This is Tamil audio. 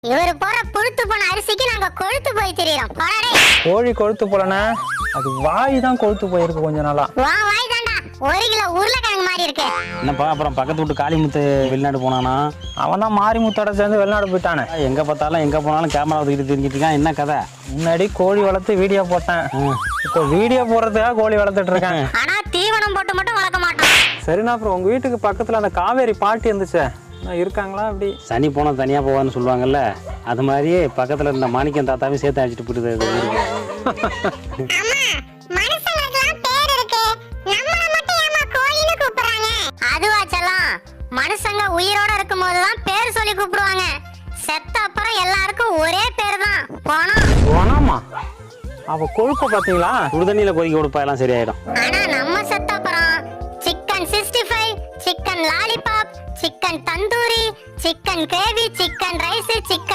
இவரு போற புழுத்து போன அரிசிக்கு நாங்க கொழுத்து போய் திரியறோம். போடா. கோழி கொழுத்து போலனா அது வாய் தான் கொழுத்து போயிருக்கு கொஞ்ச நாளா. வா வாய் தாண்டா 1 கிலோ உருளைக்கிழங்கு மாதிரி இருக்கு. என்னப்பா அப்புறம் பக்கத்து வீட்டு காளிமுத்து வெளிநாடு போனானா? அவன் தான் மாரிமுத்தோட சேர்ந்து வெளிநாடு போயிட்டானே. எங்க பார்த்தாலும் எங்க போனாலும் கேமரா தூக்கிட்டு தெரிஞ்சிட்டு இருக்கான். என்ன கதை? முன்னாடி கோழி வளர்த்து வீடியோ போட்டேன். இப்போ வீடியோ போடுறதுக்காக கோழி வளர்த்துட்டு இருக்கேன். ஆனா தீவனம் போட்டு மட்டும் வளர்க்க மாட்டோம். சரிண்ணா, அப்புறம் உங்க வீட்டுக்கு பக்கத்துல அந்த காவேரி பாட்டி இருந்துச்சே, இருக்காங்களா? அப்படி சனி போனா தனியா போவான்னு சொல்லுவாங்கல்ல, அது மாதிரியே பக்கத்துல இருந்த மாணிக்கம் தாத்தாவையும் சேர்த்து அழைச்சிட்டு போயிட்டு. மனுஷங்களுக்கெல்லாம் பேர் இருக்கு, நம்மள மட்டும் ஏமா கோழின்னு கூப்பிடுறாங்க? அதுவா செல்லம், மனுஷங்க உயிரோட இருக்கும்போது தான் பேர் சொல்லி கூப்பிடுவாங்க. செத்த அப்புறம் எல்லாருக்கும் ஒரே பேர் தான், போனோம். போனாமா? அவ கொழுப்ப பாத்தீங்களா? சுடுதண்ணியில கொதிக்க கொடுப்பா, எல்லாம் சரியாயிடும். ஆனா நம்ம செத்த அப்புறம் chicken 65, chicken lollipop, chicken tandoori, chicken gravy, chicken rice, chicken